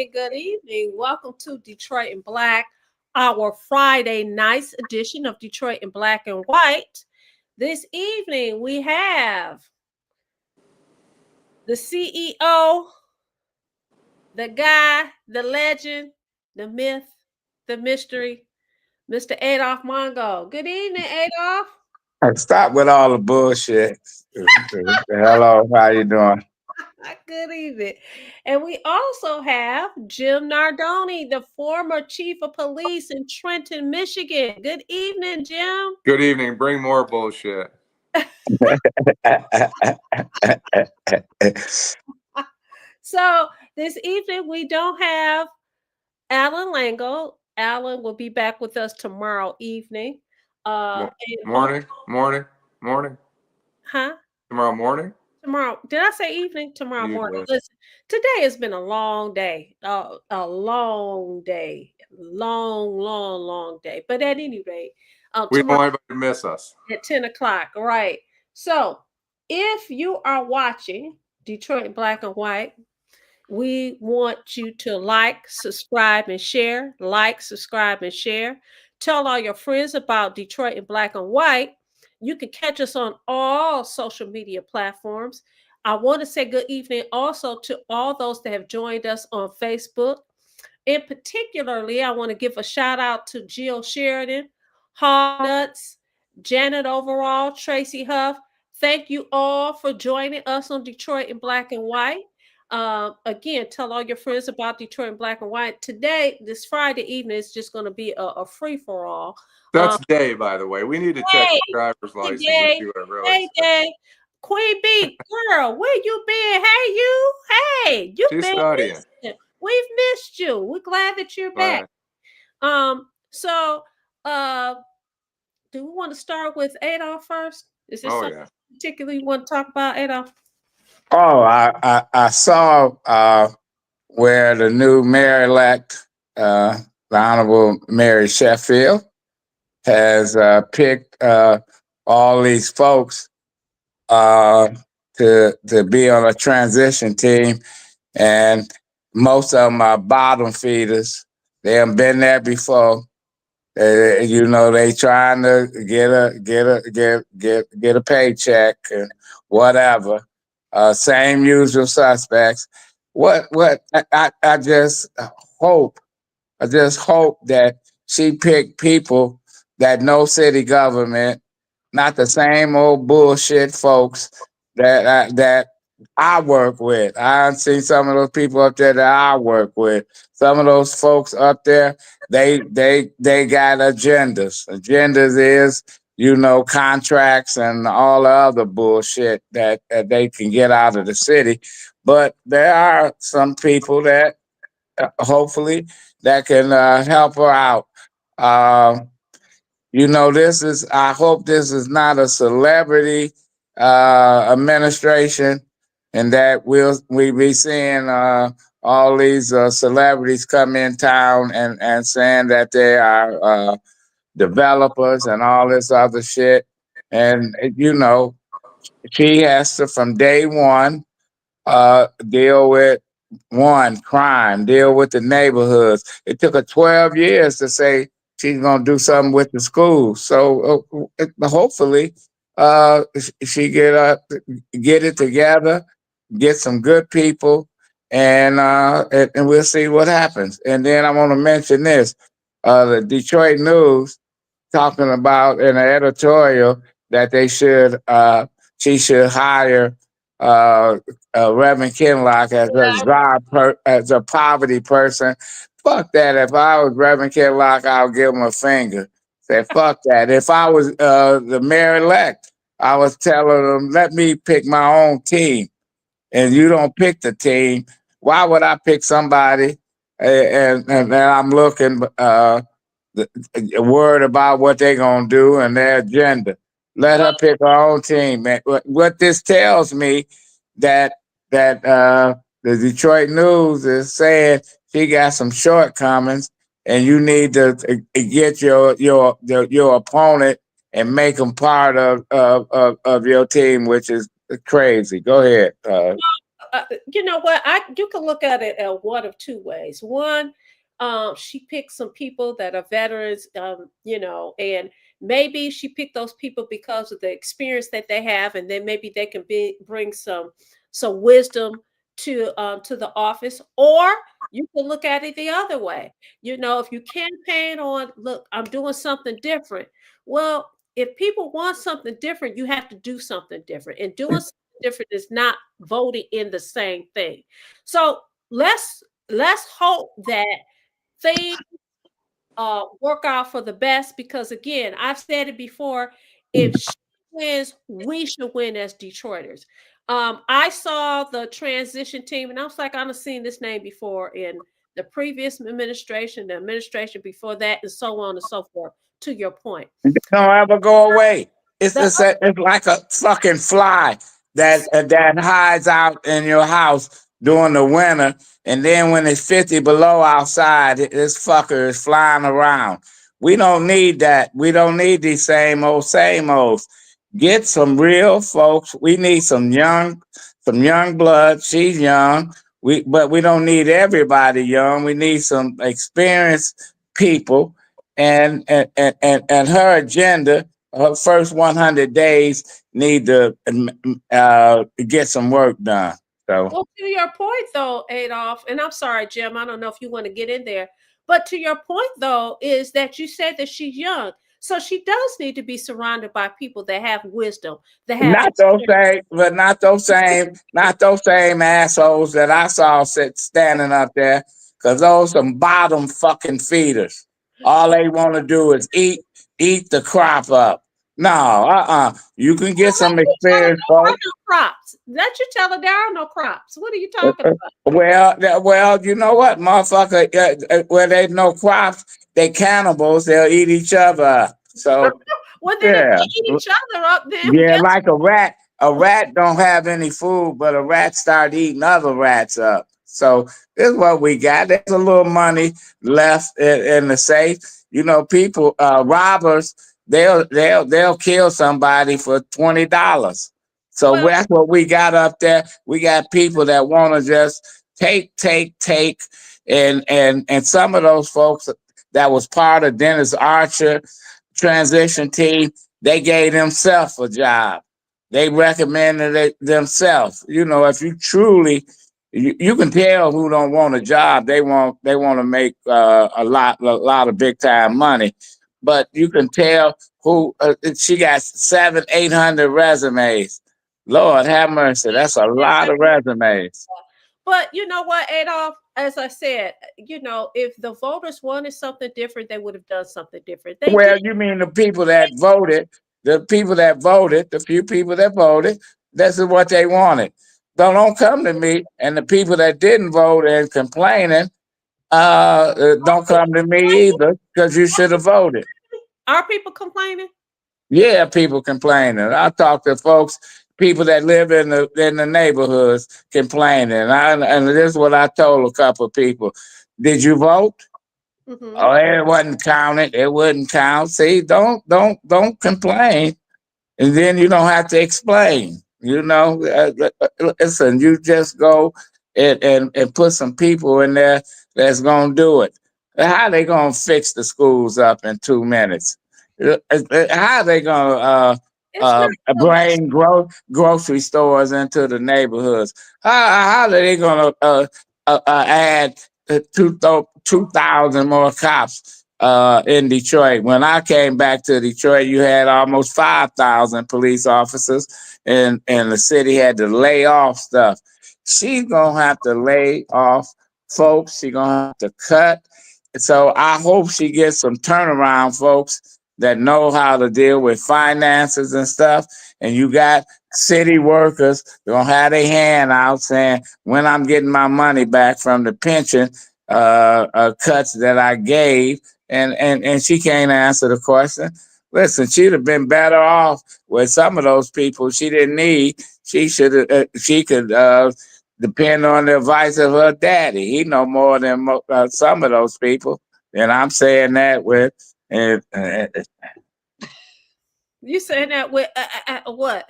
evening. Good evening. Welcome to Detroit in Black, our Friday night's edition of Detroit in Black and White. This evening we have the CEO, the guy, the legend, the myth, the mystery, Mr. Adolph Mongo. Good evening, Adolph. Stop with all the bullshit. Hello, how you doing? Good evening. And we also have Jim Nardone, the former chief of police in Trenton, Michigan. Good evening, Jim. Good evening. Bring more bullshit. So this evening we don't have Allan Lengel. Allan will be back with us tomorrow evening. Morning. Huh? Tomorrow morning? Tomorrow. Did I say evening? Tomorrow morning. Listen, today has been a long day. A long day. Long day. But at any rate, we don't want anybody to miss us. At 10 o'clock. Right. So if you are watching Detroit Black and White, we want you to like, subscribe, and share. Like, subscribe, and share. Tell all your friends about Detroit in Black and White. You can catch us on all social media platforms. I want to say good evening also to all those that have joined us on Facebook. In particularly, I want to give a shout out to Jill Sheridan, Hall Nuts, Janet Overall, Tracy Huff. Thank you all for joining us on Detroit in Black and White. Again, tell all your friends about Detroit in Black and White. Today, this Friday evening, is just going to be a free-for-all. That's Day, by the way. We need to check the driver's license and see what it really is. Queen B, girl, where you been? Hey, you. Hey, you She's been studying. Missing. We've missed you. We're glad that you're back. So, do we want to start with Adolph first? Is there something particularly you want to talk about, Adolph? Oh, I saw where the new mayor-elect, the Honorable Mary Sheffield, has picked all these folks to be on a transition team, and most of them are bottom feeders. They haven't been there before. They trying to get a paycheck and whatever. Same usual suspects. I just hope that she picked people that know city government, not the same old bullshit folks that I work with. I've seen some of those people up there that I work with. Some of those folks up there, they got agendas. Agendas is, contracts and all the other bullshit that they can get out of the city. But there are some people that hopefully that can help her out. I hope this is not a celebrity administration, and that we be seeing all these celebrities come in town and saying that they are developers and all this other shit. And she has to, from day one, deal with crime, deal with the neighborhoods. It took her 12 years to say she's gonna do something with the schools. So hopefully she get it together, get some good people, and we'll see what happens. And then I want to mention this: the Detroit News talking about in an editorial that she should hire Reverend Kinlock as a poverty person. Fuck that. If I was Reverend Kinlock, I'll give him a finger. Say, fuck that. If I was the mayor-elect, I was telling them, let me pick my own team. And you don't pick the team. Why would I pick somebody and I'm looking worried about what they're going to do and their agenda? Let her pick her own team. What this tells me that the Detroit News is saying she got some shortcomings, and you need to get your opponent and make them part of your team, which is crazy. Go ahead. you know what? You can look at it one of two ways. One, she picked some people that are veterans, and maybe she picked those people because of the experience that they have, and then maybe they can bring some wisdom to the office. Or you can look at it the other way. If you campaign on, look, I'm doing something different. Well, if people want something different, you have to do something different. And doing something different is not voting in the same thing. So let's hope that things work out for the best, because again, I've said it before, if she wins, we should win as Detroiters. I saw the transition team and I was like, I've seen this name before in the previous administration, the administration before that, and so on and so forth, to your point. Don't ever go away. It's The it's, a, it's like a fucking fly that hides out in your house during the winter, and then when it's 50 below outside, this fucker is flying around. We don't need that. We don't need these same olds. Get some real folks. We need some young blood. She's young. But we don't need everybody young. We need some experienced people, and her agenda, her first 100 days need to get some work done. So Well, to your point though, Adolph, and I'm sorry, Jim, I don't know if you want to get in there, but to your point though, is that you said that she's young. So she does need to be surrounded by people that have wisdom, that have not those experience. same, but not those same assholes that I saw standing up there, because those some bottom fucking feeders. All they want to do is eat the crop up. No, You can get Well, let some you tell her experienced there are folks. no crops. Let you tell her there are no crops. What are you talking about? Well, you know what, motherfucker? Where there's no crops, they cannibals. They'll eat each other up. So Well, then if yeah, they eat each other up, then yeah, guess like a rat. A rat don't have any food, but a rat start eating other rats up. So this is what we got. There's a little money left in the safe. People, robbers, they'll kill somebody for $20. So well, that's what we got up there. We got people that want to just take, and some of those folks that was part of Dennis Archer transition team, they gave themselves a job. They recommended it themselves. If you truly, you can tell who don't want a job. They want to make a lot of big time money, but you can tell who. She got 700-800 resumes. Lord have mercy, that's a lot of resumes. but you know what, Adolph? As I said, if the voters wanted something different, they would have done something different. They did. Well, you mean the people that voted, the few people that voted, this is what they wanted. Don't come to me. And the people that didn't vote and complaining, don't come to me either, because you should have voted. Are people complaining? Yeah, people complaining. I talk to folks, people that live in the neighborhoods complaining. And this is what I told a couple of people. Did you vote? Hmm. Oh, it wasn't counted. It wouldn't count. See, don't complain, and then you don't have to explain. Listen, you just go and put some people in there that's gonna do it. How they gonna fix the schools up in 2 minutes? How they gonna It's not really. bring grocery stores into the neighborhoods? How are they gonna add 2,000 more cops in Detroit? When I came back to Detroit, you had almost 5,000 police officers, and the city had to lay off stuff. She's gonna have to lay off folks. She's gonna have to cut. So I hope she gets some turnaround folks that know how to deal with finances and stuff. And you got city workers gonna have their hand out saying, when I'm getting my money back from the pension cuts that I gave, and she can't answer the question. Listen, she'd have been better off with some of those people she didn't need. She could depend on the advice of her daddy. He know more than some of those people, and I'm saying that with. And You saying that with what?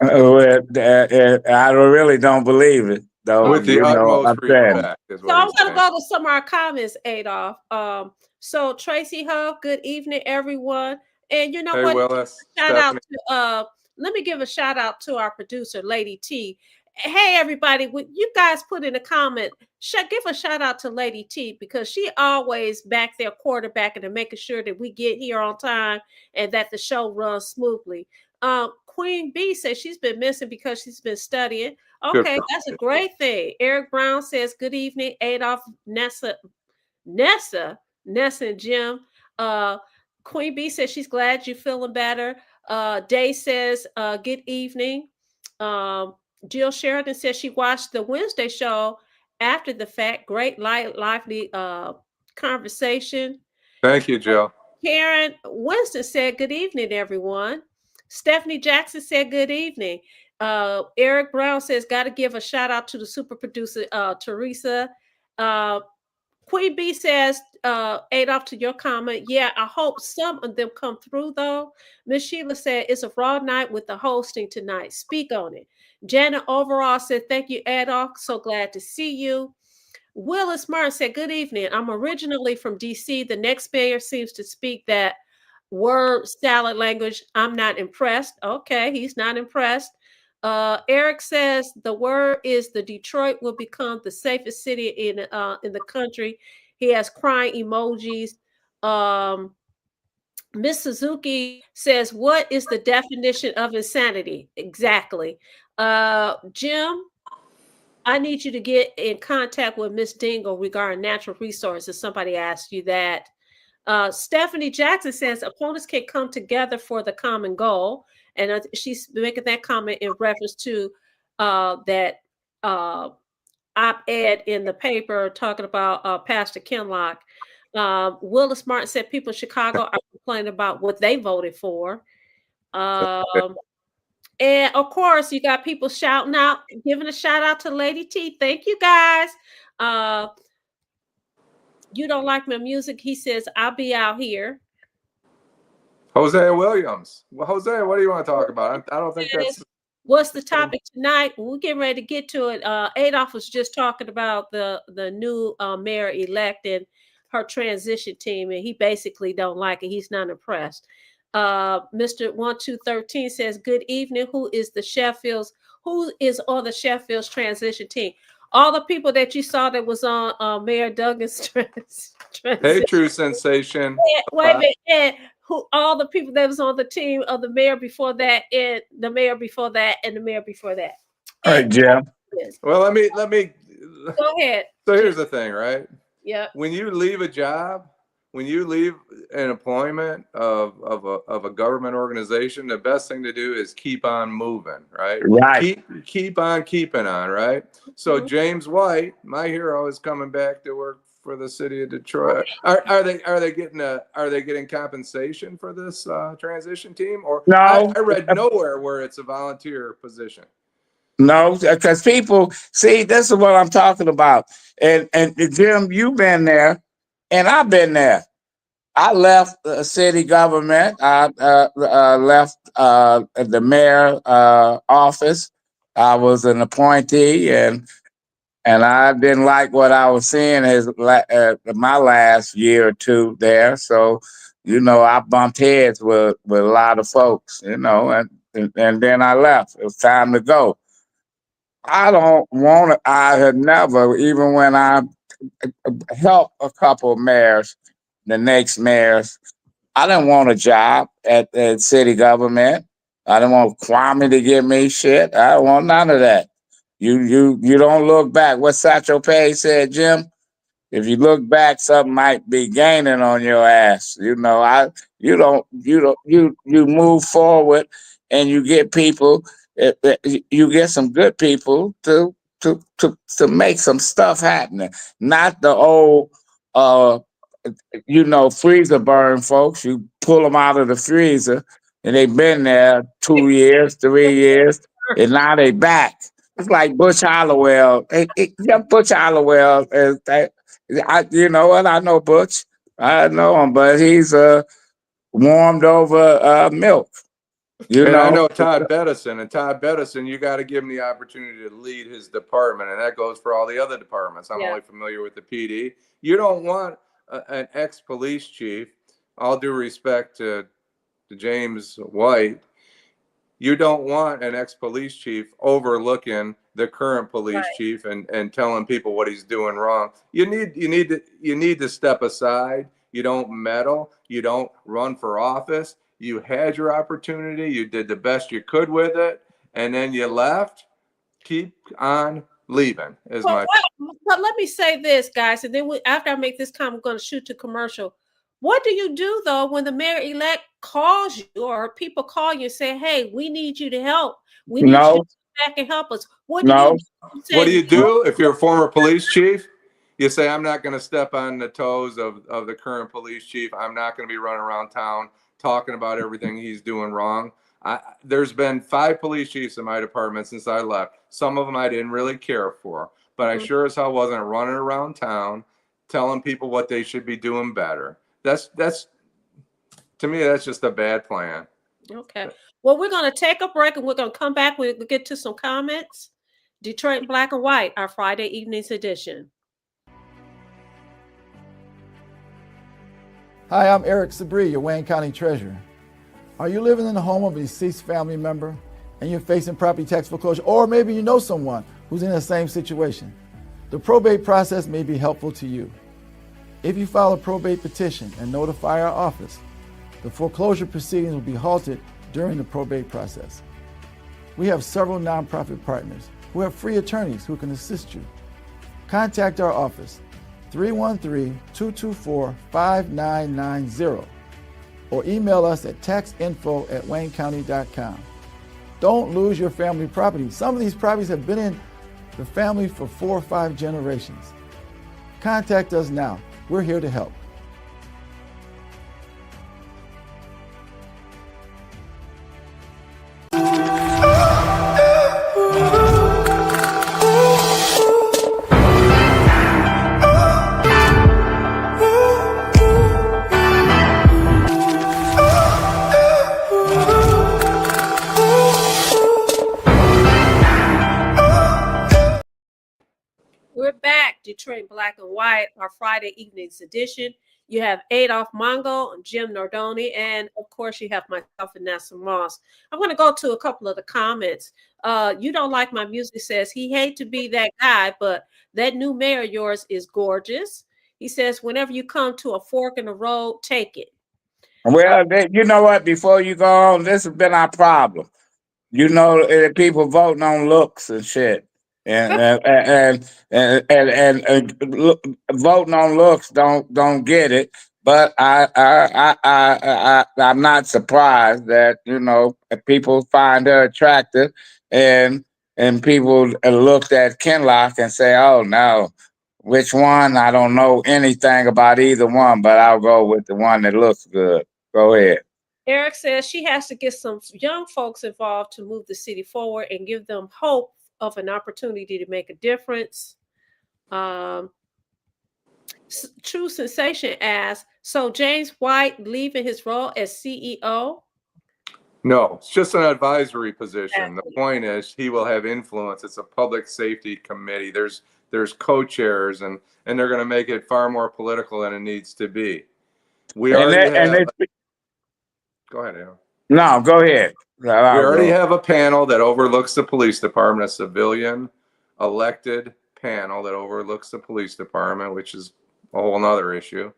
I really don't believe it, though. With the You know, utmost I'm saying. respect, is So what I'm he's gonna saying. go to some of our comments, Adolph. So Tracy Huff, good evening, everyone. And you know Hey, what? Willis, Shout out Stephanie. to let me give a shout out to our producer, Lady T. Hey everybody, when you guys put in a comment, give a shout out to Lady T because she always back there quarterbacking and making sure that we get here on time and that the show runs smoothly. Queen B says she's been missing because she's been studying. Good Okay, for that's a you. great thing. Eric Brown says, good evening, Adolph, Nessa and Jim. Uh, Queen B says she's glad you're feeling better. Day says, good evening. Um, Jill Sheridan says she watched the Wednesday show after the fact. Great, lively conversation. Thank you, Jill. Karen Winston said, good evening, everyone. Stephanie Jackson said, good evening. Eric Brown says, got to give a shout out to the super producer, Teresa. Uh, Queen B says, Adolph, to your comment, yeah, I hope some of them come through, though. Miss Sheila said, it's a raw night with the hosting tonight. Speak on it. Janet Overall said, thank you, Adolph. So glad to see you. Willis Martin said, good evening. I'm originally from DC. The next mayor seems to speak that word salad language. I'm not impressed. Okay, he's not impressed. Eric says the word is the Detroit will become the safest city in the country. He has crying emojis. Miss Suzuki says, what is the definition of insanity? Exactly. Jim, I need you to get in contact with Miss Dingle regarding natural resources. Somebody asked you that. Stephanie Jackson says opponents can come together for the common goal. And she's making that comment in reference to that op-ed in the paper talking about Pastor Kinlock. Willis Martin said people in Chicago are complaining about what they voted for. Um, and of course, you got people shouting out, giving a shout out to Lady T. Thank you guys. Uh, you don't like my music? He says, I'll be out here. Hosea Williams. Well, Hosea, what do you want to talk about? I don't think that's. What's the topic tonight? We're getting ready to get to it. Adolph was just talking about the new mayor elect and her transition team, and he basically don't like it. He's not impressed. Mr. 1213 says, good evening. Who is on the Sheffield's transition team? All the people that you saw that was on Mayor Duggan's transition. Hey, true sensation. Wait a minute. And who all the people that was on the team of the mayor before that, and the mayor before that, and the mayor before that. All right, Jim. Well, let me. Go ahead. So here's the thing, right? Yeah. When you leave a job, when you leave an employment of a government organization, the best thing to do is keep on moving, right? Right. Keep on keeping on, right? So James White, my hero, is coming back to work for the city of Detroit. Are they getting compensation for this transition team? Or No. I read nowhere where it's a volunteer position. No, because people see this is what I'm talking about. And Jim, you've been there, and I've been there. I left the city government. I left the mayor office. I was an appointee, and I didn't like what I was seeing my last year or two there. So, I bumped heads with a lot of folks. And then I left. It was time to go. I don't want to. I had never, even when I helped a couple of mayors, the next mayors, I didn't want a job at city government. I didn't want Kwame to give me shit. I don't want none of that. You don't look back. What Satchel Paige said, Jim? If you look back, something might be gaining on your ass. You move forward and you get people. You get some good people to make some stuff happening. Not the old freezer burn folks. You pull them out of the freezer and they've been there 2 years, 3 years, and now they back. It's like Butch Hollowell. Butch Hollowell is you know what? I know Butch. I know him, but he's warmed over milk. You And I know, know Todd Bettison, you got to give him the opportunity to lead his department. And that goes for all the other departments. I'm only familiar with the PD. You don't want an ex-police chief, all due respect to James White, you don't want an ex-police chief overlooking the current police chief and telling people what he's doing wrong. You need to step aside. You don't meddle. You don't run for office. You had your opportunity. You did the best you could with it, and then you left. Keep on leaving. But let me say this, guys, and then after I make this comment, I'm going to shoot to commercial. What do you do, though, when the mayor-elect calls you or people call you and say, hey, we need you to help. We need you to come back and help us. What do you do? What do you do if you're a former police chief? You say, I'm not going to step on the toes of the current police chief. I'm not going to be running around town talking about everything he's doing wrong. There's been 5 police chiefs in my department since I left. Some of them I didn't really care for, but I sure as hell wasn't running around town telling people what they should be doing better. That's to me, that's just a bad plan. Okay. Well, we're going to take a break and we're going to come back. We'll get to some comments. Detroit Black and White, our Friday evening's edition. Hi, I'm Eric Sabri, your Wayne County Treasurer. Are you living in the home of a deceased family member and you're facing property tax foreclosure, or maybe you know someone who's in the same situation? The probate process may be helpful to you. If you file a probate petition and notify our office, the foreclosure proceedings will be halted during the probate process. We have several nonprofit partners who have free attorneys who can assist you. Contact our office, 313-224-5990, or email us at taxinfo@waynecounty.com. Don't lose your family property. Some of these properties have been in the family for 4 or 5 generations. Contact us now. We're here to help. We're back, Detroit Black and White, our Friday evening's edition. You have Adolph Mongo and Jim Nardone, and of course you have myself, Vanessa Moss. I'm going to go to a couple of the comments. You don't like my music says he hate to be that guy, but that new mayor of yours is gorgeous. He says, whenever you come to a fork in the road, take it. Well, you know what? Before you go on, this has been our problem. You know, people voting on looks and shit, and voting on looks don't get it. But I'm not surprised that people find her attractive, and people looked at Kinlock and say, "Oh no, which one? I don't know anything about either one, but I'll go with the one that looks good." Go ahead. Eric says she has to get some young folks involved to move the city forward and give them hope of an opportunity to make a difference. True Sensation asks, so James White leaving his role as CEO? No, it's just an advisory position. The point is he will have influence. It's a public safety committee. There's co-chairs, and they're going to make it far more political than it needs to be. We already have. Go ahead, Alan. No, go ahead. We already have a panel that overlooks the police department, a civilian elected panel that overlooks the police department, which is a whole nother issue.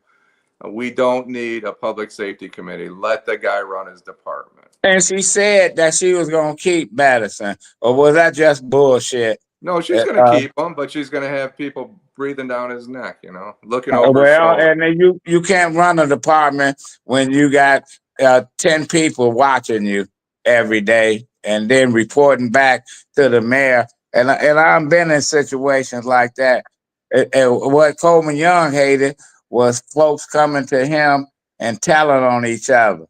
We don't need a public safety committee. Let the guy run his department. And she said that she was going to keep Madison, or was that just bullshit? No, she's going to keep him, but she's going to have people breathing down his neck, looking over his shoulder. And then you can't run a department when you got 10 people watching you every day and then reporting back to the mayor. And I've been in situations like that. What Coleman Young hated was folks coming to him and telling on each other.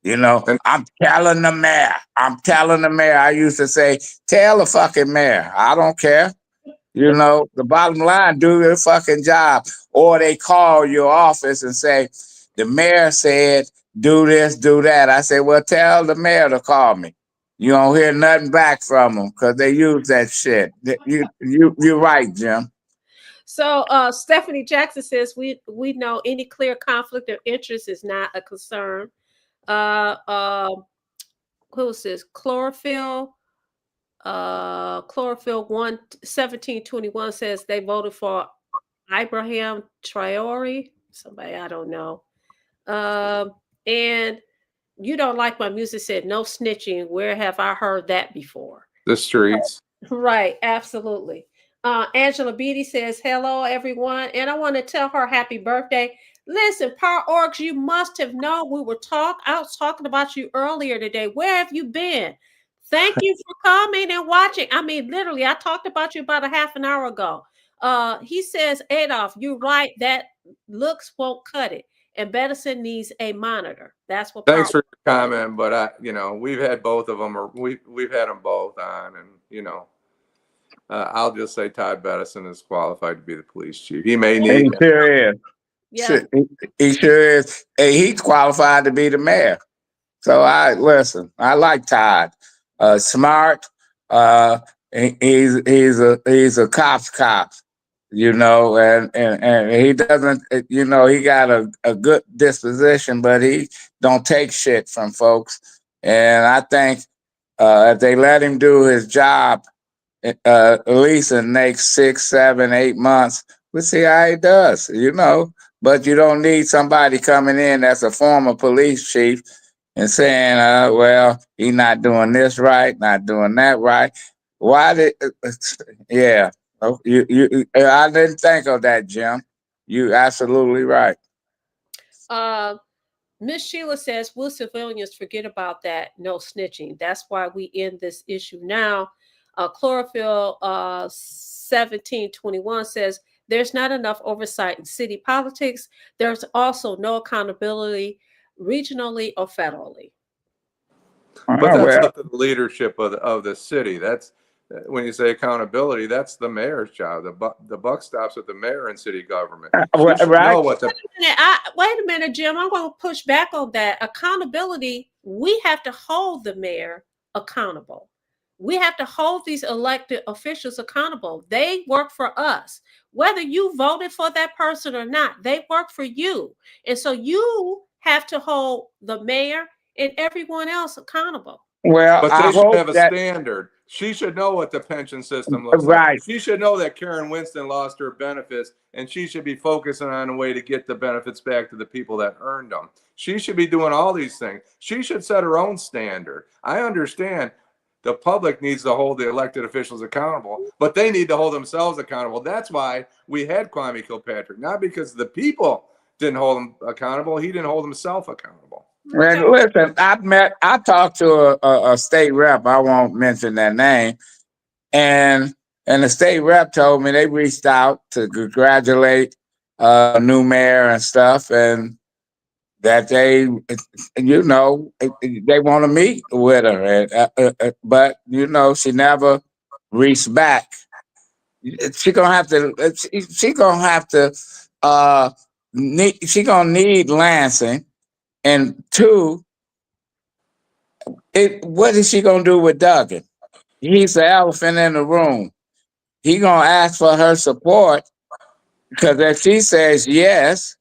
I'm telling the mayor. I'm telling the mayor. I used to say, tell the fucking mayor. I don't care. The bottom line, do your fucking job. Or they call your office and say, the mayor said do this, do that. I said, well, tell the mayor to call me. You don't hear nothing back from them because they use that shit. You're right, Jim. So Stephanie Jackson says we know any clear conflict of interest is not a concern. Uh, uh, who is this? Chlorophyll 11721 says they voted for Ibrahim Traore, somebody I don't know. And you don't like my music said no snitching. Where have I heard that before? The streets. Right, absolutely. Angela Beatty says, hello, everyone. And I want to tell her happy birthday. Listen, Power Orgs, you must have known I was talking about you earlier today. Where have you been? Thank you for coming and watching. I mean, literally, I talked about you about a half an hour ago. He says, Adolph, you're right. That looks won't cut it. And medicine needs a monitor. That's what. Thanks for your comment, but we've had both of them, or we've had them both on, and I'll just say Todd Bedison is qualified to be the police chief. He may need. He sure is. Yeah. He sure is. Hey, he's qualified to be the mayor. So I like Todd. Smart. He's a cop's cop. And he doesn't, he got a good disposition, but he don't take shit from folks. And I think if they let him do his job, at least in the next 6, 7, 8 months, we'll see how he does, But you don't need somebody coming in that's a former police chief and saying, well, he's not doing this right, not doing that right. Yeah. Oh, I didn't think of that, Jim. You absolutely right. Miss Sheila says, will civilians forget about that? No snitching. That's why we end this issue now. Chlorophyll 1721 says, there's not enough oversight in city politics. There's also no accountability regionally or federally. But that's up to the leadership of the city. That's when you say accountability, that's the mayor's job. The buck stops with the mayor and city government. Right. Wait a minute, Jim. I'm going to push back on that. Accountability, we have to hold the mayor accountable. We have to hold these elected officials accountable. They work for us. Whether you voted for that person or not, they work for you. And so you have to hold the mayor and everyone else accountable. Well, but they should have a standard. She should know what the pension system looks like. She should know that Karen Winston lost her benefits, and she should be focusing on a way to get the benefits back to the people that earned them. She should be doing all these things. She should set her own standard. I understand the public needs to hold the elected officials accountable, but they need to hold themselves accountable. That's why we had Kwame Kilpatrick, not because the people didn't hold him accountable. He didn't hold himself accountable. And listen, I talked to a state rep. I won't mention their name, and the state rep told me they reached out to congratulate new mayor and stuff, and that they want to meet with her, but she never reached back. She gonna have to need Lansing. And 2, what is she gonna do with Duggan? He's the elephant in the room. He gonna ask for her support because if she says yes,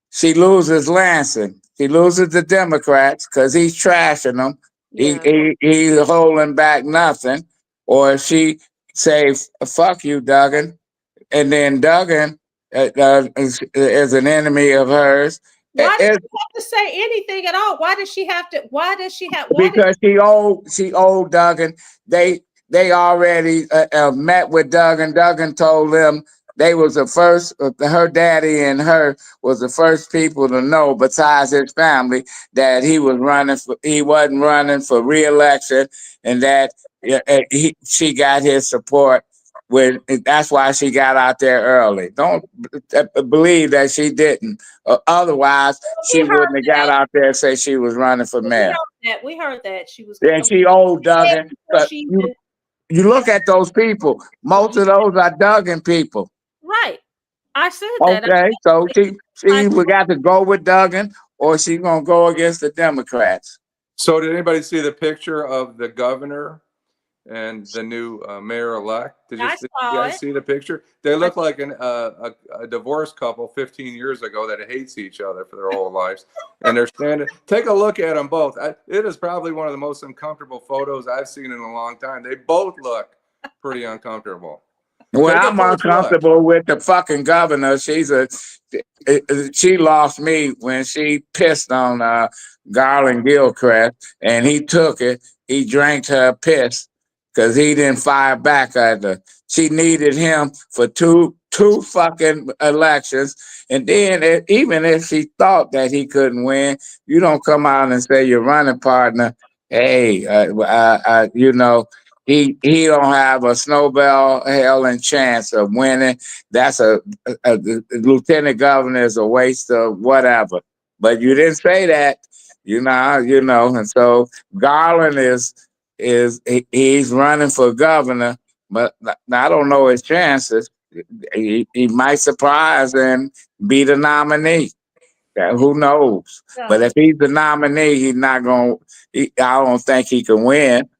she loses Lansing. She loses the Democrats because he's trashing them. Yeah. He's holding back nothing. Or if she says "fuck you, Duggan," and then Duggan is an enemy of hers. Why does she have to say anything at all? Why does she have? Because she owed Duggan. They already met with Duggan. Duggan told them they was the first. Her daddy and her was the first people to know, besides his family, that he wasn't running for re-election, and that she got his support. That's why she got out there early. Don't believe that she didn't. Otherwise, she wouldn't have got out there and say she was running for mayor. We heard that she was. And she owed Duggan. You look at those people. Most of those are Duggan people. Right. I said that. Okay, so she got to go with Duggan or she's gonna go against the Democrats. So did anybody see the picture of the governor and the new mayor-elect? Did you I saw guys it. see the picture? They look like a divorced couple 15 years ago that hates each other for their whole lives. And they're standing. Take a look at them both. It is probably one of the most uncomfortable photos I've seen in a long time. They both look pretty uncomfortable. Well, Take a I'm close look. uncomfortable with the fucking governor. She lost me when she pissed on Garland Gilchrist, and he took it. He drank her piss because he didn't fire back at her. She needed him for two fucking elections, and then even if she thought that he couldn't win, you don't come out and say your running partner, hey, you know. He don't have a snowball hell and chance of winning. That's a lieutenant governor is a waste of whatever. But you didn't say that, you know, and so Garland he's running for governor, but I don't know his chances. He might surprise and be the nominee. Who knows? But if he's the nominee, he's not going. I don't think he can win.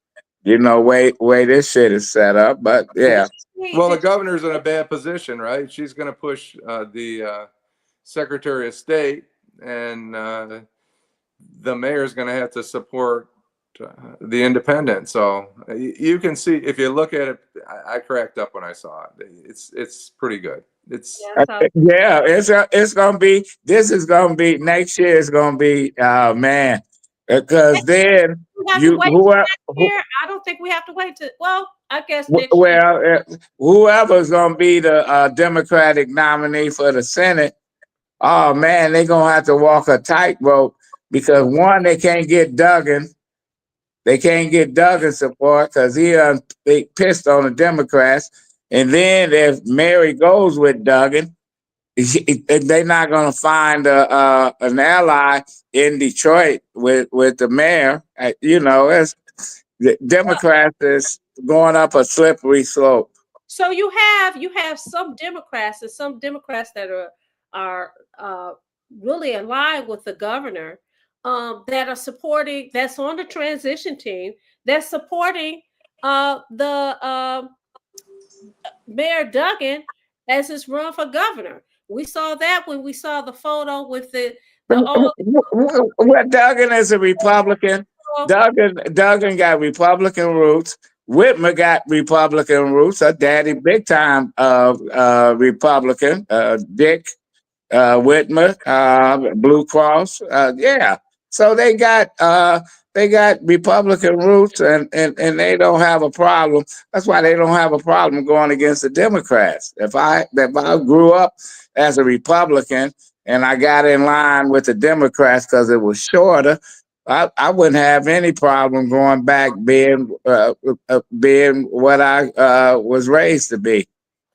You know, way this shit is set up, but yeah. Well, the governor's in a bad position, right? She's going to push the Secretary of State, and the mayor's going to have to support the independent. So you can see, if you look at it, I cracked up when I saw it. It's pretty good. It's gonna be. This is gonna be next year. Is gonna be man, because then I don't think we have to wait to. Well, I guess next year. Whoever's gonna be the Democratic nominee for the Senate, oh man, they're gonna have to walk a tightrope because one, they can't get Duggan. They can't get Duggan support because he pissed on the Democrats. And then if Mary goes with Duggan, they're not going to find an ally in Detroit with the mayor. You know, the Democrats is going up a slippery slope. So you have some Democrats and some Democrats that are really aligned with the governor, that are supporting. That's on the transition team. That's supporting the Mayor Duggan as his run for governor. We saw that when we saw the photo with the well, Duggan is a Republican. Duggan got Republican roots. Whitmer got Republican roots. Her daddy, big time Republican. Dick Whitmer, Blue Cross. Yeah. So they got Republican roots, and they don't have a problem. That's why they don't have a problem going against the Democrats. If I grew up as a Republican and I got in line with the Democrats because it was shorter, I wouldn't have any problem going back being what I was raised to be.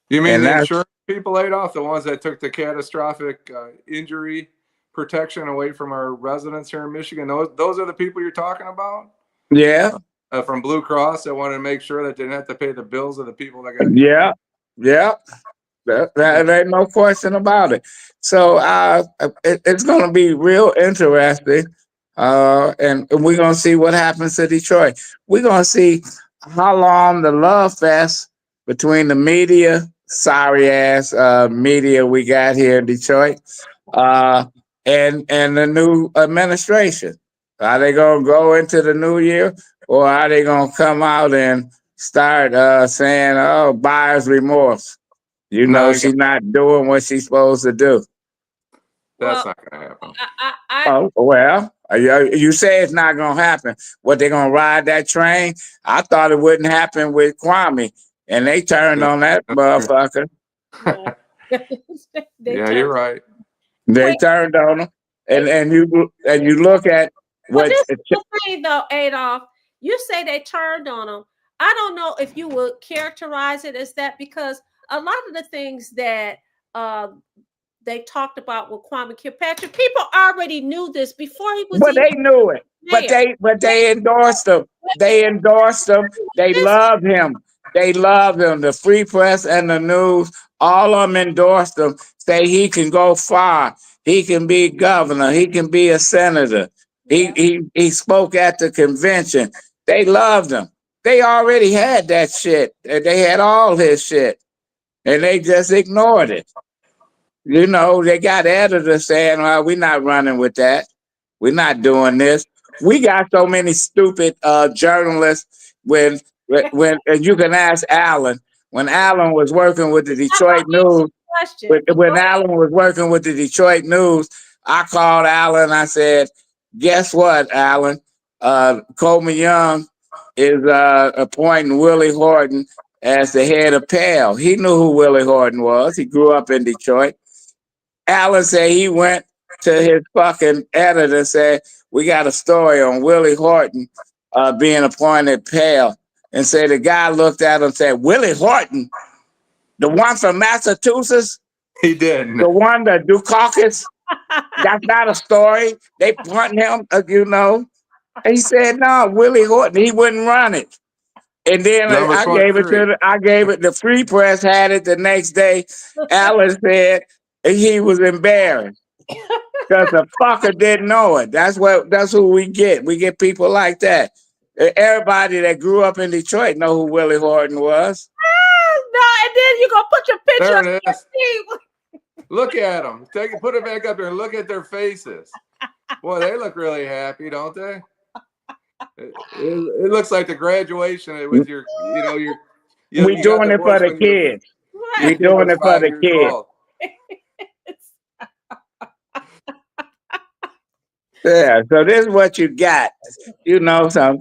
You mean the insurance people laid off, the ones that took the catastrophic injury protection away from our residents here in Michigan? Those are the people you're talking about? Yeah. From Blue Cross that wanted to make sure that they didn't have to pay the bills of the people that got. Yeah. There ain't no question about it. So it's going to be real interesting, and we're going to see what happens to Detroit. We're going to see how long the love fest between the media, sorry ass media we got here in Detroit, and the new administration. Are they gonna go into the new year, or are they gonna come out and start saying, "Oh, buyer's remorse"? You know, she's not doing what she's supposed to do. That's not gonna happen. Oh well, you say it's not gonna happen. What, they gonna ride that train? I thought it wouldn't happen with Kwame, and they turned on that motherfucker. Yeah, you're right. They turned on him, and you look at what. This is the thing, though, Adolph. You say they turned on him. I don't know if you would characterize it as that, because a lot of the things that they talked about with Kwame Kilpatrick, people already knew this before he was. But they knew it. But they endorsed him. They endorsed him. They loved him. They love him. The Free Press and the news, all of them endorsed him. Say he can go far. He can be governor. He can be a senator. Yeah. He spoke at the convention. They loved him. They already had that shit. They had all his shit, and they just ignored it. You know, they got editors saying, "Well, we're not running with that. We're not doing this." We got so many stupid journalists. And you can ask Allan when Allan was working with the I'm gonna Detroit answer News. the question. When Allan was working with the Detroit News, I called Allan. I said, "Guess what, Allan? Coleman Young is appointing Willie Horton as the head of PAL." He knew who Willie Horton was. He grew up in Detroit. Allan said he went to his fucking editor and said, "We got a story on Willie Horton being appointed PAL." And said the guy looked at him and said, "Willie Horton, the one from Massachusetts, He did. the one that do caucus, that's not a story. They want him, you know." And he said, "No, Willie Horton, he wouldn't run it." And then Number I gave it 23. the Free Press had it the next day. Allan said he was embarrassed because the fucker didn't know it. That's who we get. We get people like that. Everybody that grew up in Detroit know who Willie Horton was. No, and then you're gonna put your picture There up it is. there. Look at them. Put it back up there and look at their faces. Boy, they look really happy, don't they? It looks like the graduation with your, We doing it for the kids. We doing it for the kids. Yeah, so this is what you got. You know, some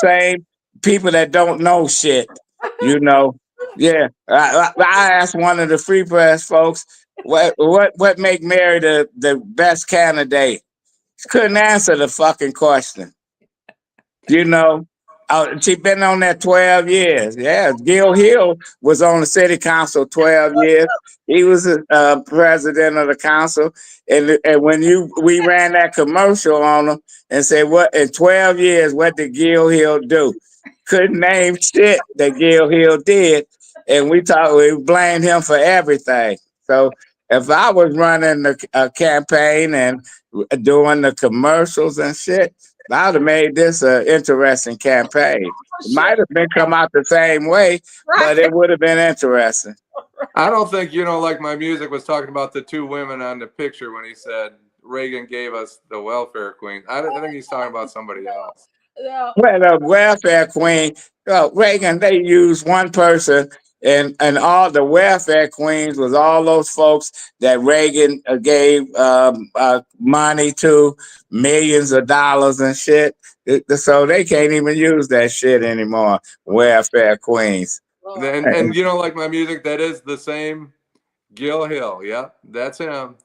same people that don't know shit. You know, yeah. I asked one of the Free Press folks, what make Mary the best candidate? Couldn't answer the fucking question. You know, she been on there 12 years. Yeah, Gil Hill was on the city council 12 years. He was president of the council. And when we ran that commercial on him and said, "What in 12 years, what did Gil Hill do?" Couldn't name shit that Gil Hill did. And we blamed him for everything. So if I was running a campaign and doing the commercials and shit, I would have made this an interesting campaign. It might have been come out the same way, but it would have been interesting. I don't think like my music was talking about the two women on the picture when he said Reagan gave us the welfare queen. I think he's talking about somebody else. No. Well, the welfare queen, Reagan, they used one person, and all the welfare queens was all those folks that Reagan gave money to, millions of dollars and shit. So they can't even use that shit anymore. Welfare queens. And like my music, that is the same Gil Hill. Yeah, that's him.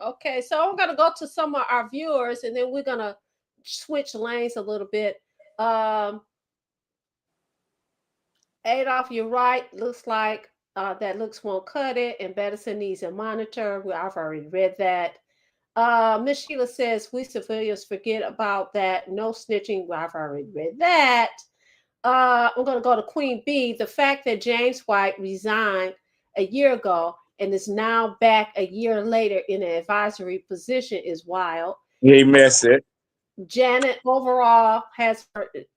Okay, so I'm gonna go to some of our viewers, and then we're gonna switch lanes a little bit. Adolph, you're right. Looks like that looks won't cut it, and Bedison needs a monitor. Well, I've already read that. Miss Sheila says we civilians forget about that. No snitching. Well, I've already read that. I'm going to go to Queen B. The fact that James White resigned a year ago and is now back a year later in an advisory position is wild. He missed it. Janet overall has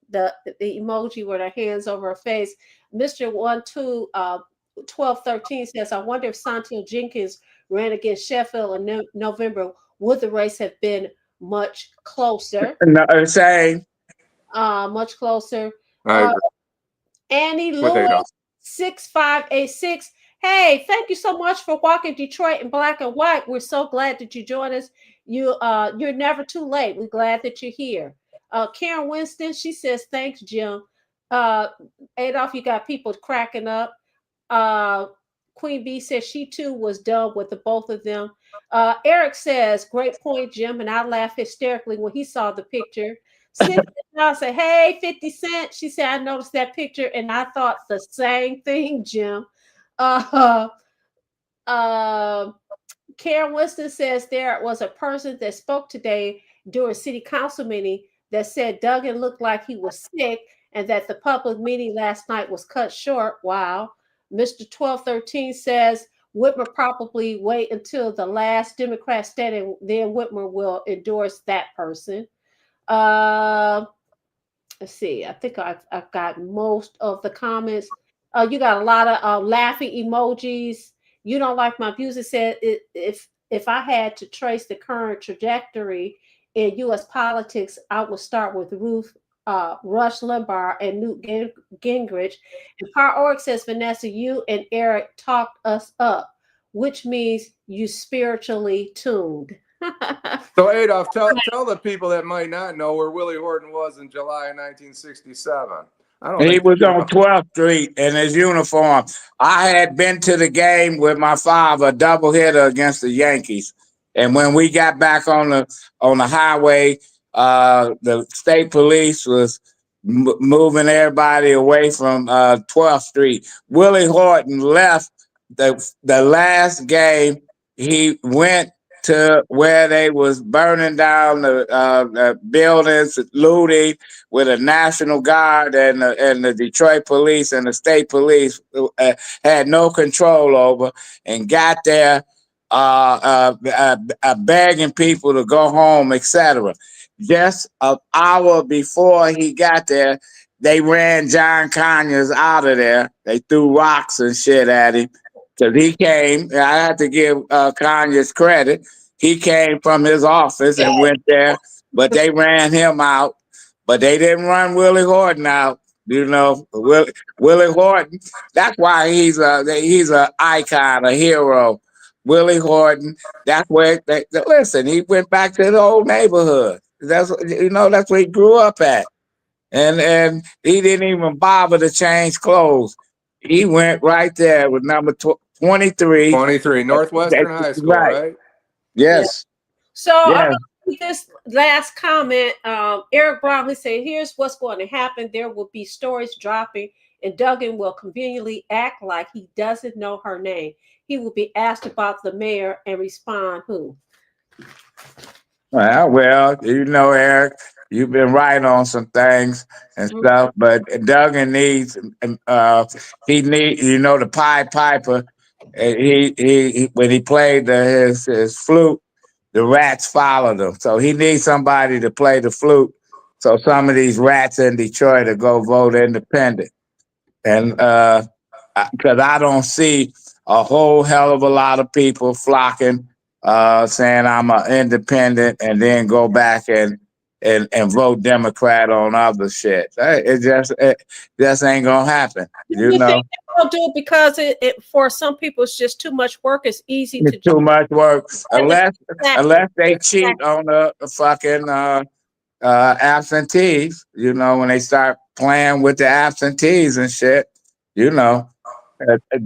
the emoji with her hands over her face. Mr. 1213 says, I wonder if Santil Jenkins ran against Sheffield in November, would the race have been much closer? No, same. Much closer. I agree. Annie Lewis 6586. Hey, thank you so much for walking Detroit in black and white. We're so glad that you joined us. You're never too late. We're glad that you're here. Karen Winston, she says, thanks, Jim. Adolph, you got people cracking up. Queen B says she too was done with the both of them. Eric says, great point, Jim. And I laughed hysterically when he saw the picture. Cynthia said, hey, 50 Cent. She said, I noticed that picture and I thought the same thing, Jim. Karen Winston says there was a person that spoke today during city council meeting that said Duggan looked like he was sick and that the public meeting last night was cut short. Wow. Mr. 1213 says, Whitmer probably wait until the last Democrat standing, then Whitmer will endorse that person. Uh, let's see. I think I've got most of the comments. You got a lot of laughing emojis. You don't like my views. It said if I had to trace the current trajectory in U.S. politics, I would start with Rush Limbaugh and Newt Gingrich. And Par Org says, Vanessa, you and Eric talked us up, which means you spiritually tuned. So Adolph, tell the people that might not know where Willie Horton was in July of 1967. I don't He think was you on know. 12th Street in his uniform. I had been to the game with my father, a doubleheader against the Yankees. And when we got back on the highway, the state police was moving everybody away from 12th Street. Willie Horton left the last game. He went to where they was burning down the buildings, looting, with a National Guard and the Detroit police and the state police had no control over, and got there begging people to go home, etc. Just an hour before he got there, they ran John Conyers out of there. They threw rocks and shit at him. Because he came, I have to give Conyers credit. He came from his office and went there, but they ran him out. But they didn't run Willie Horton out. You know, Willie Horton. That's why he's a icon, a hero. Willie Horton. That's where listen. He went back to the old neighborhood. That's where he grew up at, and he didn't even bother to change clothes. He went right there with number 23. 23, Northwestern High School, right? Yes. So yes. This last comment, Eric Brown, he said, here's what's going to happen. There will be stories dropping, and Duggan will conveniently act like he doesn't know her name. He will be asked about the mayor and respond, who? Well, Eric, you've been right on some things and stuff, but Duggan needs, he needs, the Pied Piper. He when he played his flute, the rats followed him. So he needs somebody to play the flute. So some of these rats in Detroit will go vote independent. And because I don't see a whole hell of a lot of people flocking, saying I'm an independent and then go back and vote Democrat on other shit. It just ain't gonna happen. You think they'll do it because it for some people it's just too much work. It's easy to too much work unless they cheat on the fucking absentees. When they start playing with the absentees and shit.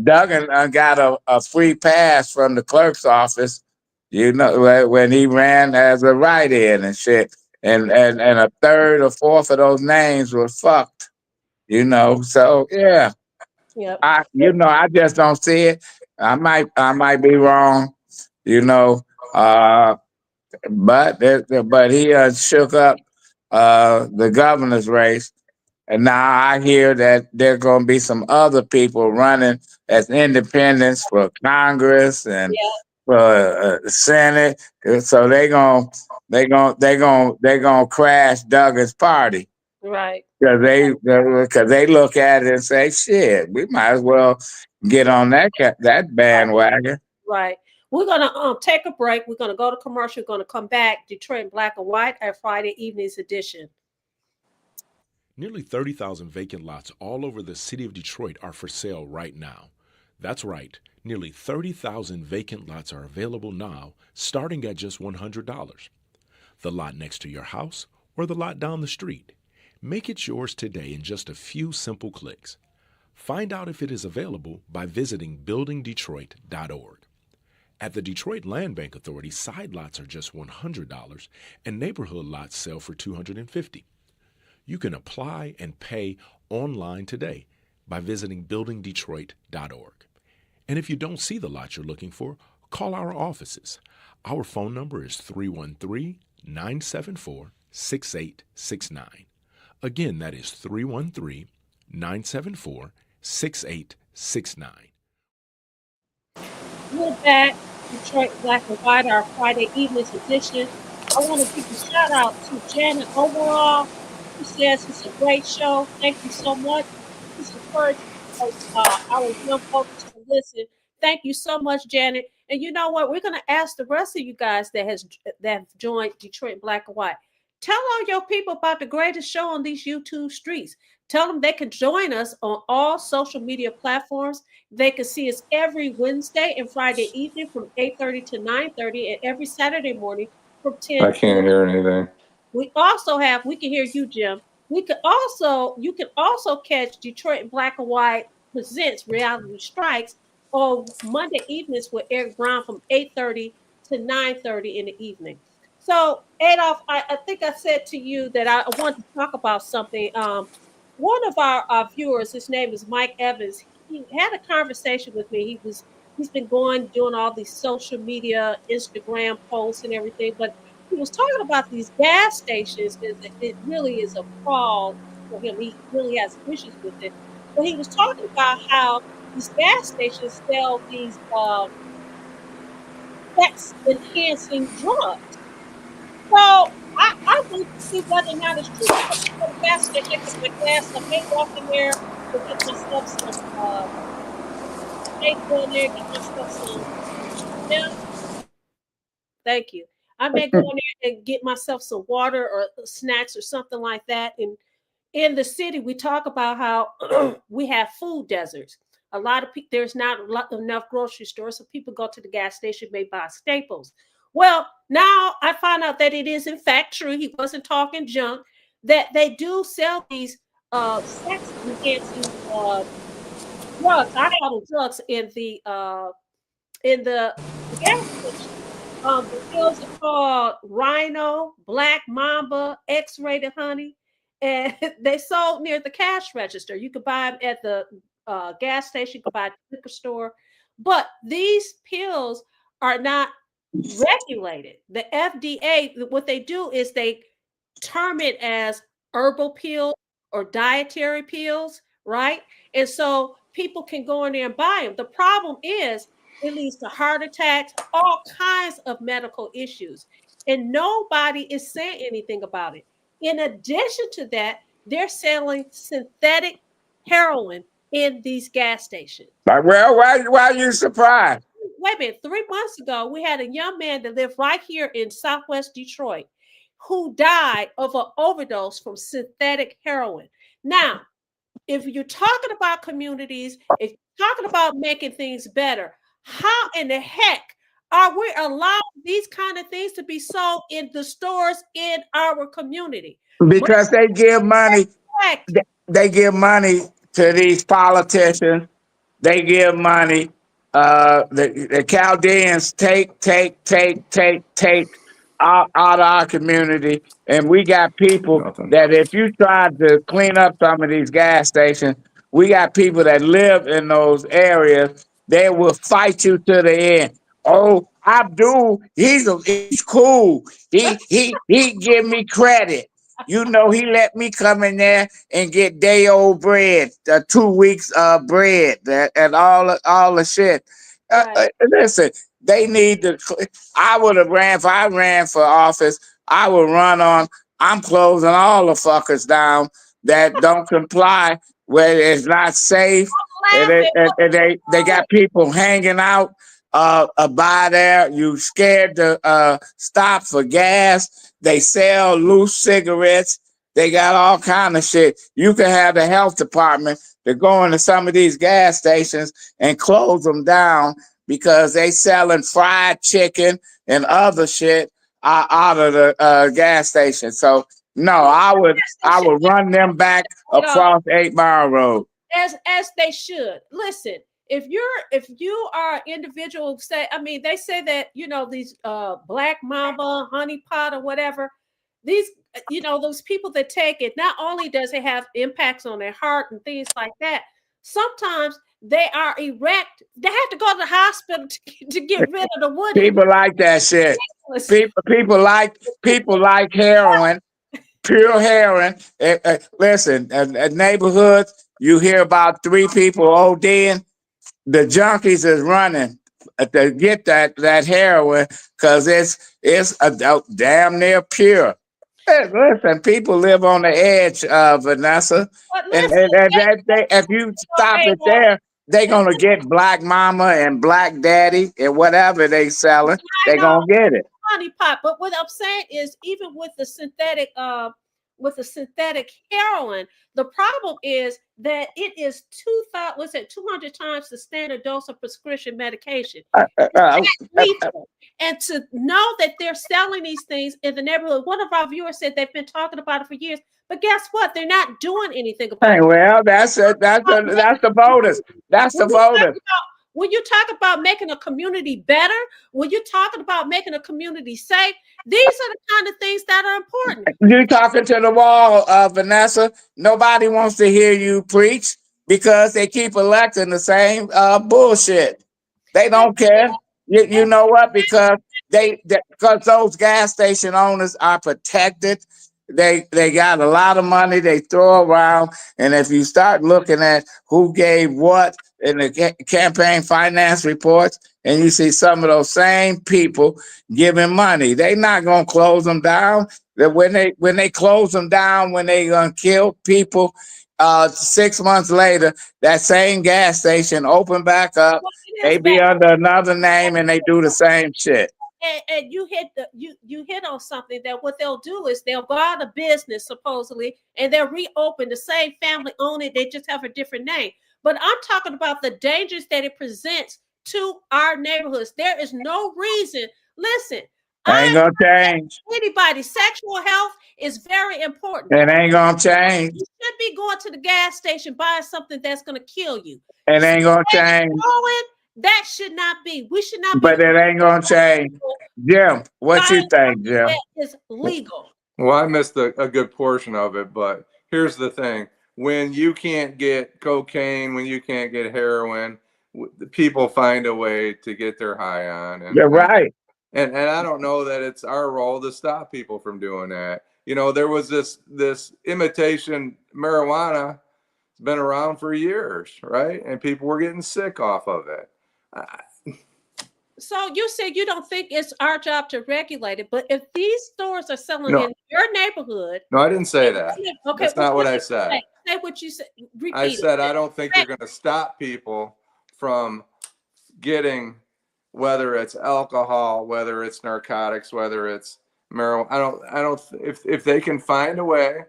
Duggan got a free pass from the clerk's office. When he ran as a write-in and shit, and a third or fourth of those names were fucked. So yeah. Yep. I just don't see it. I might be wrong, but he shook up the governor's race, and now I hear that there are going to be some other people running as independents for Congress and for the Senate. So they gonna crash Duggan's party. Right. Because they look at it and say, shit, we might as well get on that bandwagon. Right. We're gonna take a break. We're gonna go to commercial. We're gonna come back. Detroit Black and White, our Friday evening's edition. Nearly 30,000 vacant lots all over the city of Detroit are for sale right now. That's right. Nearly 30,000 vacant lots are available now, starting at just $100. The lot next to your house or the lot down the street. Make it yours today in just a few simple clicks. Find out if it is available by visiting buildingdetroit.org. At the Detroit Land Bank Authority, side lots are just $100 and neighborhood lots sell for $250. You can apply and pay online today by visiting buildingdetroit.org. And if you don't see the lot you're looking for, call our offices. Our phone number is 313-974-6869. Again, that is 313-974-6869. We're back, Detroit Black and White, our Friday evenings edition. I want to give a shout out to Janet overall. She says it's a great show. Thank you so much. She's encouraging our young folks to listen. Thank you so much, Janet. And you know what? We're going to ask the rest of you guys that have joined Detroit Black and White. Tell all your people about the greatest show on these YouTube streets. Tell them they can join us on all social media platforms. They can see us every Wednesday and Friday evening from 8:30 to 9:30, and every Saturday morning from 10 I to can't 11. hear anything. We can hear you, Jim. You can also catch Detroit Black and White presents Reality Strikes on Monday evenings with Eric Brown from 8:30 to 9:30 in the evening. So, Adolph, I think I said to you that I wanted to talk about something. One of our viewers, his name is Mike Evans, he had a conversation with me. He's been doing all these social media, Instagram posts and everything, but he was talking about these gas stations. It really is a fraud for him. He really has issues with it. But he was talking about how these gas stations sell these sex enhancing drugs. So I want to see whether or not it's true. I went to the gas station, I get my gas. I may walk in there to get myself some may go in there, get myself some milk. Thank you. I may go in there and get myself some water or snacks or something like that. And in the city, we talk about how we have food deserts. A lot of people, there's not enough grocery stores, so people go to the gas station, may buy staples. Well, now I find out that it is in fact true. He wasn't talking junk. That they do sell these sex enhancing drugs. I call them drugs in the gas station. The pills are called Rhino, Black Mamba, X-rated honey, and they sold near the cash register. You could buy them at the gas station, you could buy at the liquor store, but these pills are not regulated. The FDA, what they do is they term it as herbal pills or dietary pills, right? And so people can go in there and buy them. The problem is it leads to heart attacks, all kinds of medical issues, and nobody is saying anything about it. In addition to that, they're selling synthetic heroin in these gas stations. Like, well, why are you surprised? Wait a minute, 3 months ago, we had a young man that lived right here in Southwest Detroit who died of an overdose from synthetic heroin. Now, if you're talking about communities, if you're talking about making things better, how in the heck are we allowing these kind of things to be sold in the stores in our community? Because they give money. Correct. They give money to these politicians. They give money. The Chaldeans take out of our community, and we got people Nothing. that if you try to clean up some of these gas stations, we got people that live in those areas. They will fight you to the end. Oh, Abdul, he's cool. He give me credit. You know, he let me come in there and get day old bread, 2 weeks bread, and all the shit. Right. Listen, they need to. I would have ran if I ran for office. I would run on. I'm closing all the fuckers down that don't comply, where it's not safe. And Laughing. they got people hanging out by there. You scared to stop for gas. They sell loose cigarettes. They got all kind of shit. You can have the health department to go into some of these gas stations and close them down because they selling fried chicken and other shit out of the gas station. So no, I would run them back across 8 Mile Road. As they should. Listen, if you are an individual, say, I mean, they say that, these Black Mamba, honey pot or whatever, these, those people that take it, not only does it have impacts on their heart and things like that, sometimes they are erect. They have to go to the hospital to get rid of the wood. People like that shit. People like heroin, pure heroin. Listen, at neighborhoods, you hear about 3 people ODing. The junkies is running. to get that heroin because it's damn near pure. Hey, listen, people live on the edge, Vanessa, But and, listen, if you stop it Adolph, there, they gonna get black mama and black daddy and whatever they selling. I They know gonna get it. honey pot, but what I'm saying is, even with the synthetic heroin, the problem is that it is 2,000, what's it, 200 times the standard dose of prescription medication. Uh, uh, It's uh, that lethal. And to know that they're selling these things in the neighborhood, one of our viewers said they've been talking about it for years, but guess what? They're not doing anything about hey, it. well, that's it. That's the voters. That's the When you talk voters. about when you talk about making a community better, when you're talking about making a community safe, these are the kind of things that are important. You talking to the wall, Vanessa. Nobody wants to hear you preach because they keep electing the same bullshit. They And, don't care. You and know what? Because because those gas station owners are protected. They got a lot of money they throw around, and if you start looking at who gave what in the campaign finance reports, and you see some of those same people giving money, they not gonna close them down. That when they close them down, when they gonna kill people, 6 months later, that same gas station open back up. what it They is be that under another name and they do the same shit. and you hit on something, that what they'll do is they'll go out of business supposedly, and they'll reopen. The same family own it, they just have a different name. But I'm talking about the dangers that it presents to our neighborhoods. There is no reason. Listen, Ain't I gonna change. anybody, sexual health is very important. It ain't gonna change. You should be going to the gas station buying something that's going to kill you. It ain't gonna change. That should not be. We should not be But it ain't gonna change. Jim, what you buying think, Jim? that is legal. Well, I missed a good portion of it, but here's the thing. When you can't get cocaine, when you can't get heroin, the people find a way to get their high on. You're right. And I don't know that it's our role to stop people from doing that. You know, there was this imitation marijuana. It's been around for years, right? And people were getting sick off of it. So you said you don't think it's our job to regulate it, but if these stores are selling No. in your neighborhood, No, I didn't say that. okay, That's not what I said. Say what you said. Repeat I said it. I don't think you're going to stop people from getting, whether it's alcohol, whether it's narcotics, whether it's marijuana. I don't. If they can find a way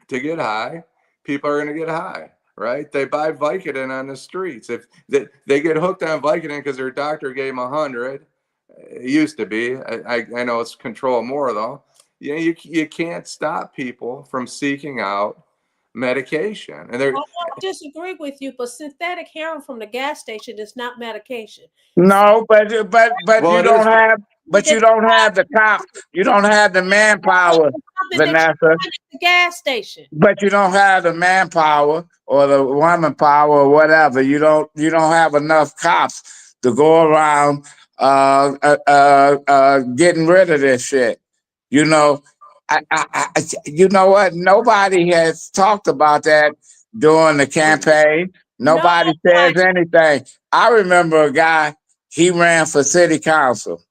to get high, people are going to get high, right? They buy Vicodin on the streets. If they get hooked on Vicodin because their doctor gave them 100, it used to be. I know it's controlled more though. You can't stop people from seeking out medication. And I don't disagree with you, but synthetic heroin from the gas station is not medication. No, but Well, you it don't is. have you don't have the cops. You don't have the manpower, Vanessa. The gas station. But you don't have the manpower or the woman power or whatever. You don't have enough cops to go around getting rid of this shit. You know, you know what? Nobody has talked about that during the campaign. Nobody says anything. I remember a guy. He ran for city council.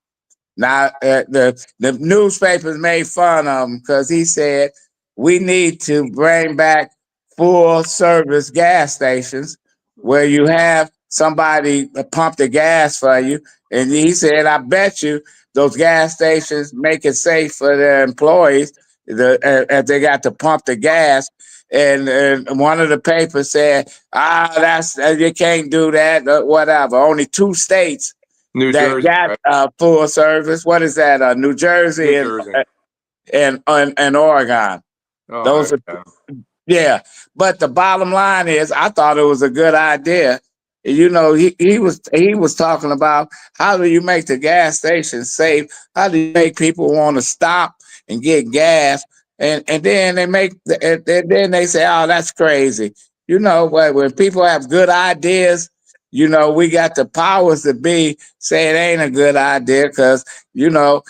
Now the newspapers made fun of him because he said we need to bring back full service gas stations where you have somebody pump the gas for you. And he said, I bet you those gas stations make it safe for their employees if they got to pump the gas. And one of the papers said, that's you can't do that, whatever. Only 2 states New that Jersey, got right? full service. What is that? New Jersey New Jersey. and Oregon. Oh, Those are yeah. But the bottom line is, I thought it was a good idea. You know, he was talking about how do you make the gas station safe? How do you make people want to stop and get gas? And then then they say, oh, that's crazy. You know, when people have good ideas, you know, we got the powers to be say it ain't a good idea because, you know,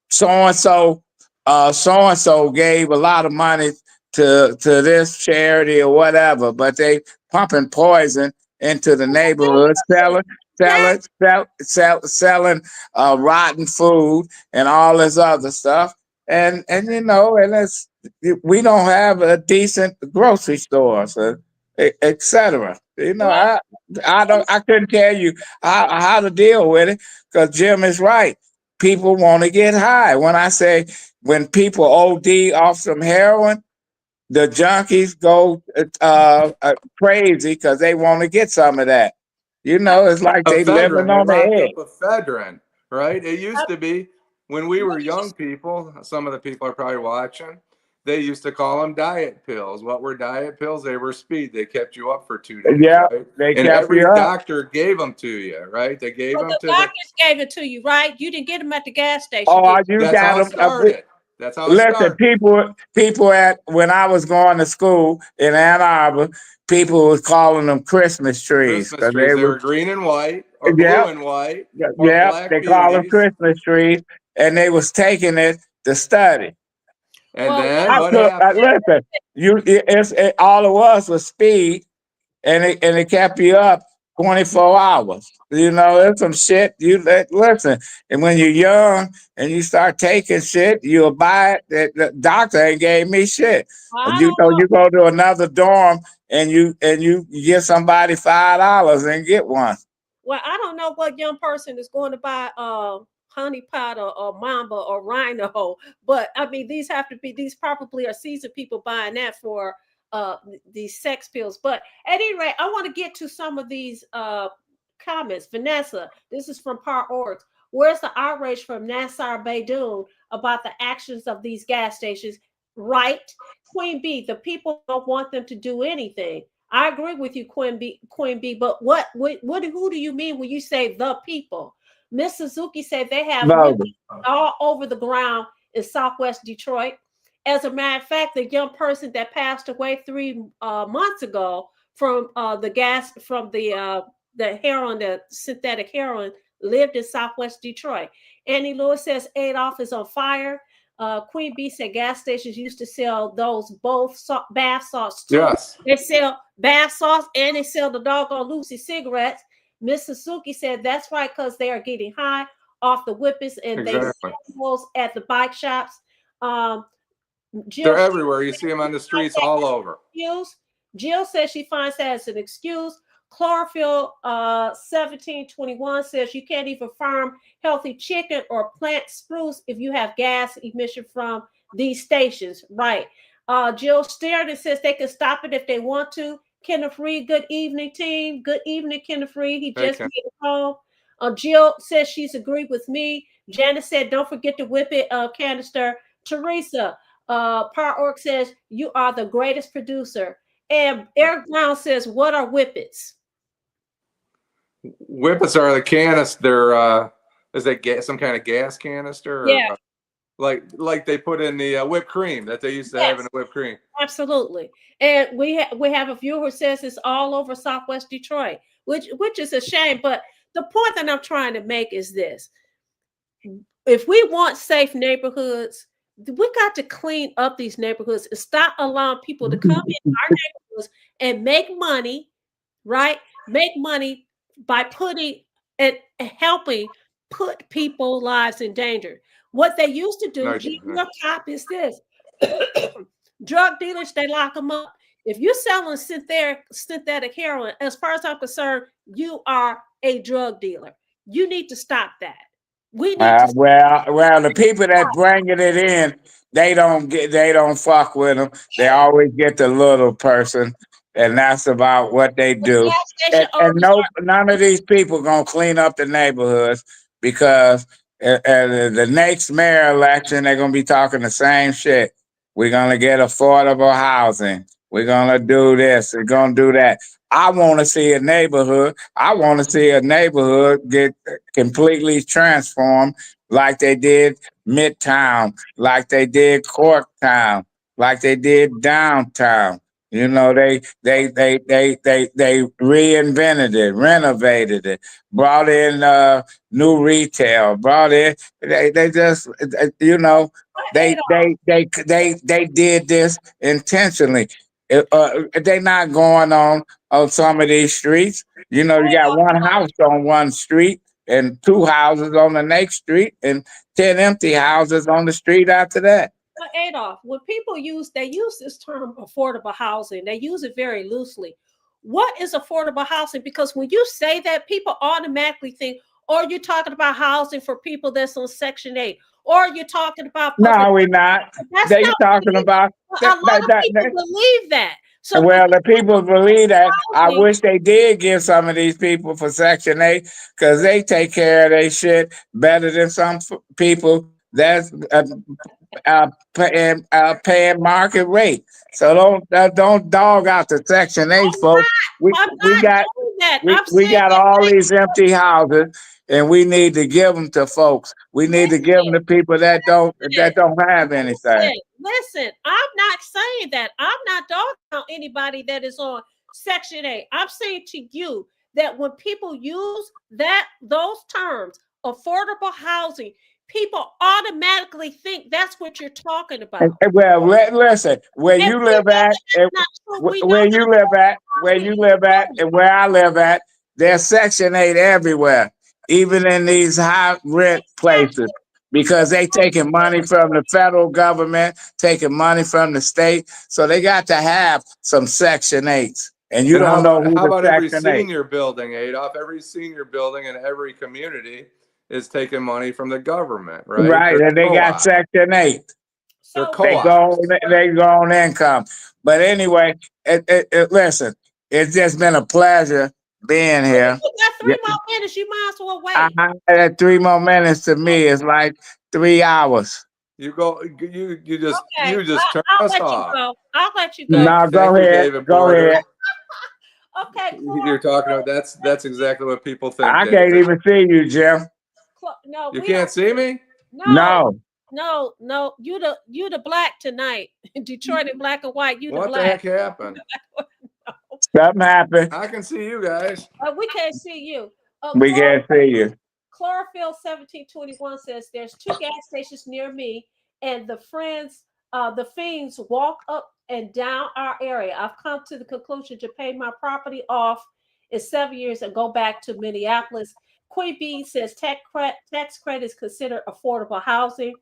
so and so gave a lot of money to this charity or whatever, but they pumping poison into the neighborhood, selling rotten food and all this other stuff. And and it's we don't have a decent grocery store, so, etc. Well, I couldn't tell you how to deal with it because Jim is right. People want to get high. When people OD off some heroin, the junkies go crazy because they want to get some of that. It's like they living Ephedrine, you're on the locked edge. up with ephedrine, right? It used to be when we were young people, some of the people are probably watching, they used to call them diet pills. What were diet pills? They were speed. They kept you up for 2 days, Yeah, right? they And kept every you up. doctor gave them to you, right? They gave well, them the to the, doctors gave it to you, right? You didn't get them at the gas station, Oh, did you? you that's got how it them. started. That's how it Listen, started. people at when I was going to school in Ann Arbor, people was calling them Christmas trees Christmas because trees, they they was, were green and white or blue yep, and white or yep, black they call them beauties. Christmas trees, and they was taking it to study. And Well, then what happened? Listen, all it was speed, and it kept you up 24 hours. It's some shit. Listen, and when you're young and you start taking shit, you'll buy it. The doctor ain't gave me shit. I don't know. You go to another dorm and you give somebody $5 and get one. Well, I don't know what young person is going to buy honey pot or mamba or rhino, but I mean these probably are seasoned people buying that for these sex pills. But at any rate, I want to get to some of these comments. Vanessa, this is from Par Orgs. Where's the outrage from Nassar Baydoun about the actions of these gas stations? Right. Queen B, the people don't want them to do anything. I agree with you, Queen B. But who do you mean when you say the people? Miss Suzuki said they have women No. all over the ground in Southwest Detroit. As a matter of fact, the young person that passed away 3 months ago from the heroin, the synthetic heroin, lived in Southwest Detroit. Annie Lewis says Adolph is on fire. Queen B said gas stations used to sell those bath salts too. Yes. They sell bath salts and they sell the doggone Lucy cigarettes. Miss Suzuki said that's right because they are getting high off the whippets and they sell those at the bike shops. They're everywhere. You see them on the streets all over. Jill says she finds that as an excuse. Chlorophyll 1721 says you can't even farm healthy chicken or plant spruce if you have gas emission from these stations. Right. Jill Sterling says they can stop it if they want to. Kenneth Reed, good evening, team. Good evening, Kenneth Reed. He just made it home. Jill says she's agreed with me. Janice said, don't forget to whip it canister. Teresa, Par Orc says, you are the greatest producer. And Eric Brown says, what are whippets? Whippets are the canister. Is that some kind of gas canister? Or, yeah. Like they put in the whipped cream that they used to have in the whipped cream. Absolutely. And we have a viewer who says it's all over Southwest Detroit, which is a shame. But the point that I'm trying to make is this. If we want safe neighborhoods, we got to clean up these neighborhoods and stop allowing people to come in our neighborhoods and make money, right? Make money by putting and helping put people's lives in danger. What they used to do, New York Cop, is this. Drug dealers, they lock them up. If you're selling synthetic heroin, as far as I'm concerned, you are a drug dealer. You need to stop that. We need to well, the people that bringing it in, they don't fuck with them. They always get the little person, and that's about what they do. And none of these people gonna clean up the neighborhoods because the next mayor election they're gonna be talking the same shit. We're gonna get affordable housing. We're gonna do this. We're gonna do that. I want to see a neighborhood. I want to see a neighborhood get completely transformed like they did Midtown, like they did Corktown, like they did downtown. They reinvented it, renovated it, brought in new retail, brought in they just they did this intentionally. They're not going on some of these streets. You know, you got one house on one street and two houses on the next street and 10 empty houses on the street after that. But Adolph, when people they use this term affordable housing, they use it very loosely. What is affordable housing? Because when you say that, people automatically think, or you're talking about housing for people that's on Section 8, or you're talking about public. No, we're not. That's They not talking about a lot of people believe that. So well, the people believe that. I wish they did give some of these people for Section 8 because they take care of their shit better than some people that's paying market rate. So don't dog out the Section 8 folks. We got all these empty houses, and we need to give them to folks. We need to give them to people that don't have anything. Listen, I'm not saying that. I'm not dogging out anybody that is on Section 8. I'm saying to you that when people use those terms, affordable housing, people automatically think that's what you're talking about. Well, listen, where you live at, and where you live at, and where I live at, there's Section 8 everywhere, even in these high rent places, because they taking money from the federal government, taking money from the state, so they got to have some Section 8s. And you don't know who. How about every Section 8 senior building, Adolph? Every senior building in every community is taking money from the government, right? Right, and they got Section 8. They're They go on income. But anyway, listen, it's just been a pleasure being here. You got 3 more minutes. You might as well wait. I had 3 more minutes to me. It's like 3 hours. You just turn us off. I'll let you go. No, go ahead. Go ahead. Okay. You're talking about that's exactly what people think. I can't even see you, Jim. No, you can't see me? No. You the black tonight. Detroit in black and white. You the black. What the heck happened? Something happened. I can see you guys. We can't see you. We can't see you. Chlorophyll 1721 says there's 2 gas stations near me, and the fiends walk up and down our area. I've come to the conclusion to pay my property off in 7 years and go back to Minneapolis. Queen B says tax credit is considered affordable housing.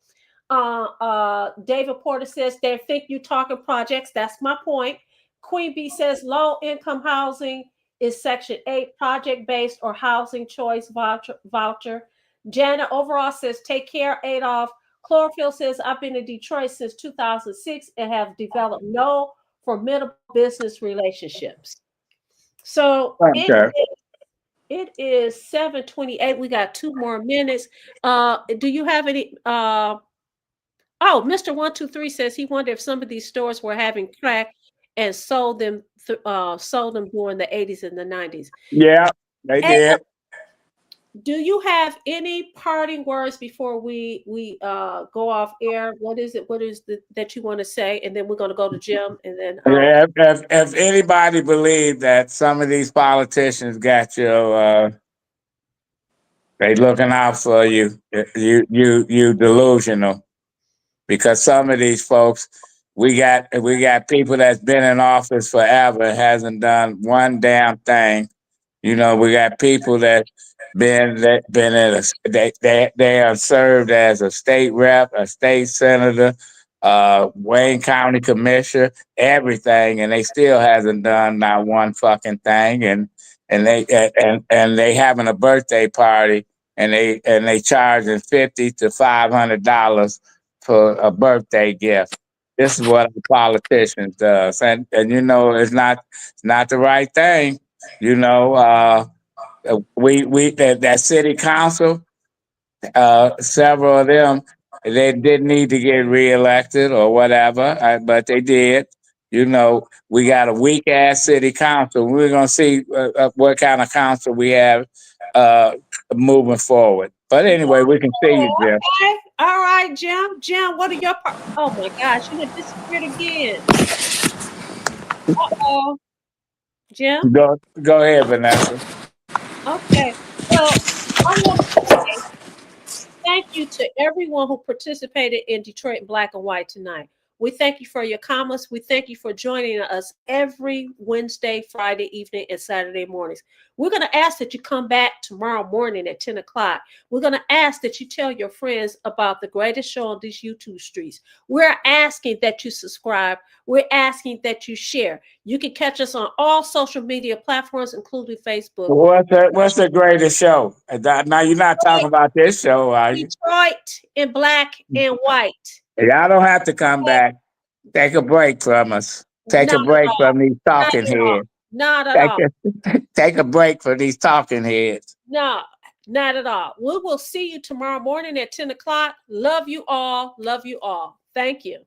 David Porter says they think you talking projects. That's my point. Queen B says low income housing is Section 8 project based or housing choice voucher. Janet overall says take care, Adolph. Chlorophyll says I've been in Detroit since 2006 and have developed no formidable business relationships. So it is 7:28. We got 2 more minutes. Do you have any? Mr. 123 says he wondered if some of these stores were having crack and sold them during the 80s and the 90s. Yeah, they did. Do you have any parting words before we go off air? What is it? What is that you want to say? And then we're going to go to Jim. And then if anybody believes that some of these politicians got you, they looking out for you. You delusional, because some of these folks, we got people that's been in office forever, hasn't done one damn thing. You know, we got people that been in they are served as a state rep, a state senator, Wayne County commissioner, everything, and they still hasn't done not one fucking thing. And they having a birthday party, and they charging $50 to $500 for a birthday gift. This is what a politician does, and you know it's not the right thing. You know, that city council, several of them, they didn't need to get reelected or whatever, but they did. You know, we got a weak ass city council. We're gonna see what kind of council we have moving forward. But anyway, we can see you, Jim. Okay. All right, Jim. Jim, what are your Oh my gosh, you have disappeared again. Uh-oh. Jim? Go ahead, Vanessa. Okay. Well, I want to say thank you to everyone who participated in Detroit Black and White tonight. We thank you for your comments. We thank you for joining us every Wednesday, Friday evening, and Saturday mornings. We're going to ask that you come back tomorrow morning at 10 o'clock. We're going to ask that you tell your friends about the greatest show on these YouTube streets. We're asking that you subscribe. We're asking that you share. You can catch us on all social media platforms, including Facebook. What's the greatest show? Now you're not talking about this show, are you? Detroit in black and white. Y'all don't have to come back. Take a break from us. Take a Not at break all. from these Not talking at all. heads. Not at all. Take a break from these talking heads. No, not at all. We will see you tomorrow morning at 10 o'clock. Love you all. Love you all. Thank you.